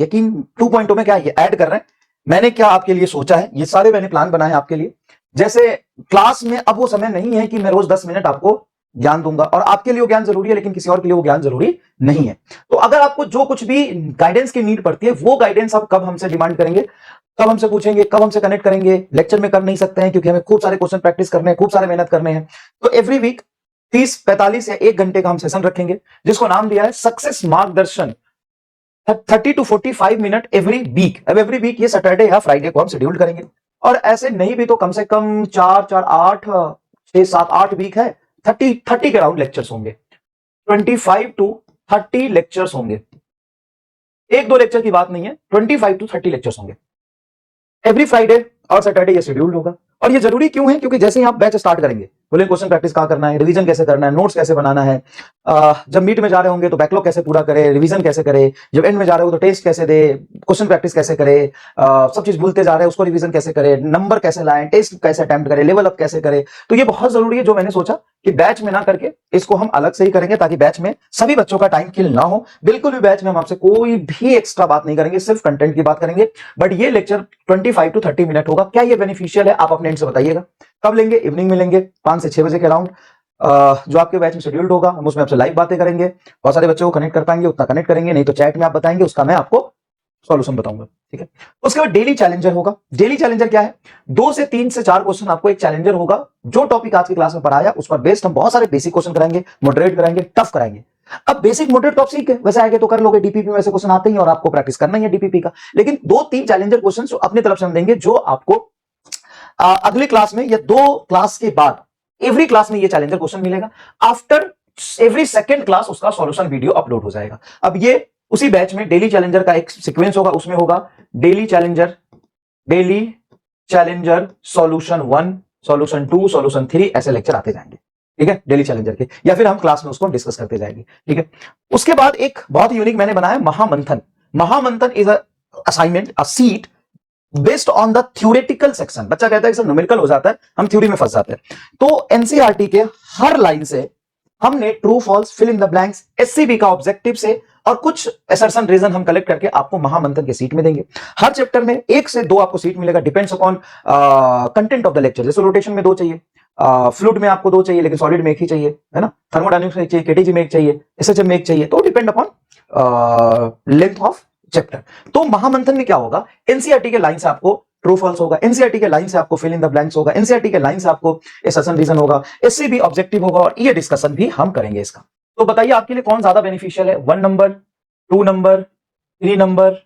यकीन 2.0 में क्या ये ऐड कर रहे हैं, मैंने क्या आपके लिए सोचा है, ये सारे मैंने प्लान बनाए आपके लिए। जैसे क्लास में अब वो समय नहीं है कि मैं रोज 10 मिनट आपको ज्ञान दूंगा, और आपके लिए वो ज्ञान जरूरी है लेकिन किसी और के लिए वो ज्ञान जरूरी नहीं है। तो अगर आपको जो कुछ भी गाइडेंस की नीड पड़ती है, वो गाइडेंस आप कब हमसे डिमांड करेंगे, कब हमसे पूछेंगे, कब हमसे कनेक्ट करेंगे, लेक्चर में कर नहीं सकते हैं क्योंकि हमें खूब सारे क्वेश्चन प्रैक्टिस करने हैं, खूब सारे मेहनत करने हैं। तो एवरी वीक 30-45 या 1 घंटे का हम सेशन रखेंगे, जिसको नाम दिया है सक्सेस मार्गदर्शन, 30 to 45 मिनट एवरी वीक। अब एवरी वीक ये सैटरडे या फ्राइडे को हम शेड्यूल करेंगे, और ऐसे नहीं भी तो कम से कम 4-4-8 6-7-8 वीक है, 30 के राउंड लेक्चर्स होंगे, 25 to 30 लेक्चर्स होंगे। 1-2 लेक्चर की बात नहीं है, 25 to 30 लेक्चर्स होंगे एवरी फ्राइडे और सैटरडे। ये शेड्यूल होगा। और ये जरूरी क्यों है, क्योंकि जैसे ही आप बैच स्टार्ट करेंगे, बोले क्वेश्चन प्रैक्टिस कहाँ करना है, रिवीजन कैसे करना है, नोट्स कैसे बनाना है, जब मीट में जा रहे होंगे तो बैकलॉग कैसे पूरा करे, रिवीजन कैसे करे, जब एंड में जा रहे हो तो टेस्ट कैसे दे, क्वेश्चन प्रैक्टिस कैसे करे, सब चीज भूलते जा रहे हैं उसको रिवीजन कैसे करे, नंबर कैसे लाएं, टेस्ट कैसे अटेम्प्ट करे, लेवल अप कैसे करे। तो ये बहुत जरूरी है, जो मैंने सोचा कि बैच में ना करके इसको हम अलग से ही करेंगे, ताकि बैच में सभी बच्चों का टाइम किल ना हो। बिल्कुल भी बैच में हम आपसे कोई भी एक्स्ट्रा बात नहीं करेंगे, सिर्फ कंटेंट की बात करेंगे। बट ये लेक्चर 25 to 30 मिनट होगा। क्या ये बेनिफिशियल है, आप अपने एंड से बताइएगा। कब लेंगे, इवनिंग में लेंगे 5 से 6 बजे के अराउंड। जो आपके बैच में शेड्यूल्ड होगा, हम उसमें आपसे लाइव बातें करेंगे। बहुत सारे बच्चों को कनेक्ट कर पाएंगे उतना कनेक्ट करेंगे, नहीं तो चैट में आप बताएंगे, उसका मैं आपको सॉल्यूशन बताऊंगा, ठीक है। उसके बाद डेली चैलेंजर होगा। डेली चैलेंजर क्या है, 2 से 3 से 4 क्वेश्चन आपको एक चैलेंजर होगा। जो टॉपिक आज की क्लास में पढ़ाया उस पर बेस्ड हम बहुत सारे बेसिक क्वेश्चन कराएंगे, मॉडरेट कराएंगे, टफ कराएंगे। अब बेसिक मॉडरेट तो आप सीख गए, वैसे आएंगे तो कर लोगे, डीपीपी में से क्वेश्चन आते ही और आपको प्रैक्टिस करना ही है डीपीपी का। लेकिन 2-3 चैलेंजर क्वेश्चन जो अपनी तरफ से हम देंगे, जो आपको अगले क्लास में या 2 क्लास के बाद एवरी क्लास में ये चैलेंजर क्वेश्चन मिलेगा। आफ्टर एवरी सेकंड क्लास उसका सॉल्यूशन वीडियो अपलोड हो जाएगा। अब ये उसी बैच में डेली चैलेंजर का एक सीक्वेंस होगा, उसमें होगा daily challenger solution 1, solution 2, solution 3, ऐसे लेक्चर आते जाएंगे, ठीक है, डेली चैलेंजर के। या फिर हम क्लास में उसको डिस्कस करते जाएंगे, ठीक है। उसके बाद एक बहुत यूनिक मैंने बनाया Mahamanthan. Mahamanthan is assignment, a sheet based on the theoretical section. बच्चा कहता है कि सर न्यूमेरिकल हो जाता है, हम थ्योरी में फंस जाते हैं। तो एनसीईआरटी के हर लाइन से हमने true false, fill in the blanks, SCB का ऑब्जेक्टिव से और कुछ असर्शन रीजन हम कलेक्ट करके आपको महामंथन के सीट में देंगे। हर चैप्टर में 1 से 2 आपको सीट मिलेगा, depends upon content of the lecture. जैसे रोटेशन में 2 चाहिए, फ्लूइड में आपको 2 चाहिए, लेकिन सॉलिड में 1 ही चाहिए, है ना। थर्मोडायनेमिक्स में 1 चाहिए, केटीजी में 1 चाहिए, एसएचएम में 1 चाहिए। तो depend upon length of chapter. तो महामंथन में क्या होगा, एनसीईआरटी के लाइन से आपको ट्रू फॉल्स होगा, एनसीईआरटी के लाइन से आपको फिल इन द ब्लैंक्स होगा, एनसीईआरटी के लाइन से आपको असर्शन रीजन होगा, एससीबी ऑब्जेक्टिव होगा, और ये डिस्कशन भी हम करेंगे इसका। तो बताइए आपके लिए कौन ज्यादा बेनिफिशियल है, 1 number, 2 number, 3 number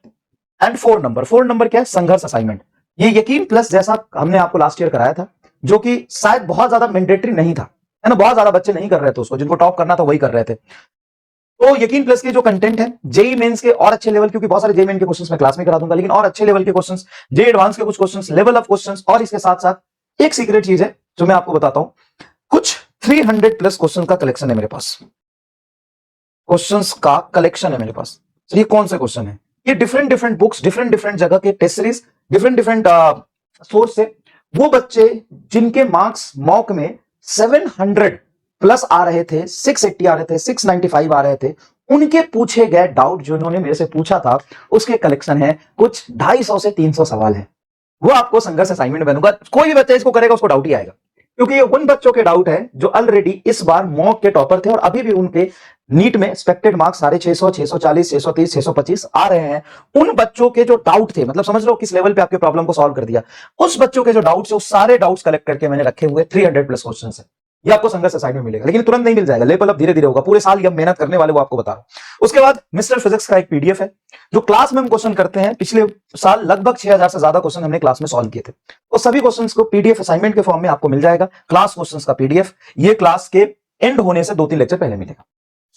and 4 number. 4 number क्या है, संघर्ष असाइनमेंट। ये यकीन प्लस जैसा हमने आपको लास्ट ईयर कराया था, जो कि शायद बहुत ज्यादा मैंडेटरी नहीं था, है ना, बहुत ज्यादा बच्चे नहीं कर रहे थे उसको, जिनको टॉप करना था वही कर रहे थे। तो यकीन प्लस के जो कंटेंट है, जेई मेंस के और अच्छे लेवल, क्योंकि बहुत सारे जेई मेन के क्वेश्चंस मैं क्लास में करा दूंगा, लेकिन और अच्छे लेवल के क्वेश्चंस, जेई एडवांस के कुछ क्वेश्चंस, लेवल ऑफ क्वेश्चंस, और इसके साथ साथ एक सीक्रेट चीज है जो मैं आपको बताता हूं, कुछ 300 प्लस क्वेश्चन का कलेक्शन है मेरे पास, क्वेश्चंस का कलेक्शन है मेरे पास। तो ये कौन से क्वेश्चन है, ये डिफरेंट बुक्स, डिफरेंट जगह के टेस्ट सीरीज, डिफरेंट सोर्स से। वो बच्चे जिनके मार्क्स मॉक में 700 प्लस आ रहे थे, 680 आ रहे थे, 695 आ रहे थे, उनके पूछे गए डाउट जो उन्होंने मेरे से पूछा था, उसके कलेक्शन है। कुछ 250 से 300 सवाल है, वो आपको संघर्ष असाइनमेंट बनूंगा। कोई भी बच्चा इसको करेगा उसको डाउट ही आएगा, क्योंकि ये उन बच्चों के डाउट है जो ऑलरेडी इस बार मॉक के टॉपर थे और अभी भी उनके नीट में एक्सपेक्टेड मार्क्स 650, 640, 630, 625 आ रहे हैं। उन बच्चों के जो डाउट थे, मतलब समझ लो किस लेवल पे आपके प्रॉब्लम को सॉल्व कर दिया, उस बच्चों के जो डाउट्स है, उस सारे डाउट्स कलेक्ट करके मैंने रखे हुए 300 प्लस क्वेश्चन है। ये आपको संघर्ष असाइनमेंट मिलेगा, लेकिन तुरंत नहीं मिल जाएगा, लेवल अप धीरे धीरे होगा, पूरे साल ये मेहनत करने वाले वो आपको बता रहा हूं। उसके बाद मिस्टर फिजिक्स का एक पीडीएफ है, जो क्लास में हम क्वेश्चन करते हैं। पिछले साल लगभग 6000 से ज्यादा क्वेश्चन हमने क्लास में सॉल्व किए थे, और सभी क्वेश्चंस को पीडीएफ असाइनमेंट के फॉर्म में आपको मिल जाएगा। क्लास क्वेश्चंस का पीडीएफ ये क्लास के एंड होने से 2-3 लेक्चर पहले मिलेगा,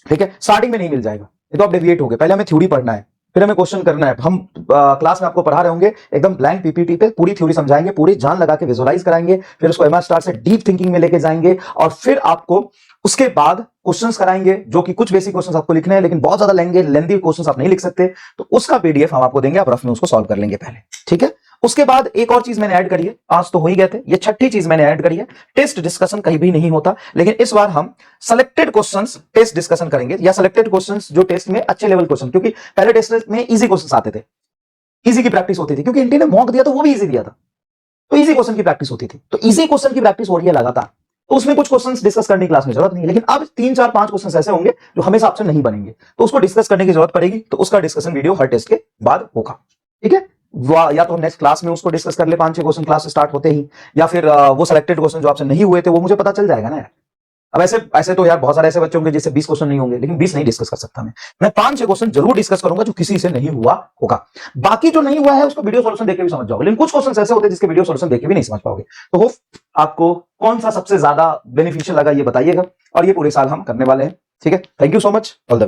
ठीक है, स्टार्टिंग में नहीं मिल जाएगा, ये तो आप डेविएट हो गए। पहले हमें थ्योरी पढ़ना है, फिर हमें क्वेश्चन करना है। हम क्लास में आपको पढ़ा रहे होंगे एकदम ब्लैंक पीपीटी पे, पूरी थ्योरी समझाएंगे, पूरी जान लगा के विजुअलाइज कराएंगे, फिर उसको एमआर स्टार से डीप थिंकिंग में लेके जाएंगे, और फिर आपको उसके बाद क्वेश्चंस कराएंगे, जो कि कुछ बेसिक क्वेश्चंस आपको लिखने हैं, लेकिन बहुत ज्यादा लेंथी क्वेश्चंस आप नहीं लिख सकते, तो उसका पीडीएफ हम आपको देंगे, आप रफ में उसको सॉल्व कर लेंगे पहले, ठीक है। उसके बाद एक और चीज मैंने ऐड करी है, 5 तो हो ही गए थे, ये छठी चीज मैंने ऐड करी है, टेस्ट डिस्कशन कहीं भी नहीं होता, लेकिन इस बार हम सिलेक्टेड क्वेश्चंस टेस्ट डिस्कशन करेंगे, या सिलेक्टेड क्वेश्चंस जो टेस्ट में अच्छे लेवल क्वेश्चन, क्योंकि पहले टेस्ट में इजी क्वेश्चंस आते थे, इजी की प्रैक्टिस होती थी, क्योंकि इंटी ने मॉक दिया तो वो भी इजी दिया था, तो इजी क्वेश्चन की प्रैक्टिस होती थी, तो इजी क्वेश्चन की प्रैक्टिस हो रही है लगातार, तो उसमें कुछ क्वेश्चंस डिस्कस करने की क्लास में जरूरत नहीं है, लेकिन अब 3 4 5 क्वेश्चंस ऐसे होंगे जो हमेशा आपसे नहीं बनेंगे, तो उसको डिस्कस करने की जरूरत पड़ेगी, तो उसका डिस्कशन वीडियो हर टेस्ट के बाद होगा, ठीक है। या तो हम नेक्स्ट क्लास में उसको डिस्कस कर ले, 5 6 क्वेश्चन क्लास स्टार्ट होते ही, या फिर वो सिलेक्टेड क्वेश्चन जो आपसे नहीं हुए थे वो मुझे पता चल जाएगा ना यार। अब ऐसे ऐसे तो यार बहुत सारे ऐसे बच्चे होंगे जिससे 20 क्वेश्चन नहीं होंगे, लेकिन 20 नहीं डिस्कस कर सकता मैं 5 6 क्वेश्चन जरूर डिस्कस करूंगा जो किसी से नहीं हुआ होगा। बाकी जो नहीं हुआ है उसको वीडियो सॉल्यूशन देके भी समझ जाओगे, लेकिन कुछ क्वेश्चन ऐसे होते हैं जिसके वीडियो सॉल्यूशन देके भी नहीं समझ पाओगे। तो होप आपको कौन सा सबसे ज्यादा बेनिफिशियल लगा ये बताइएगा, और ये पूरे साल हम करने वाले हैं, ठीक है। Thank you so much, all the best.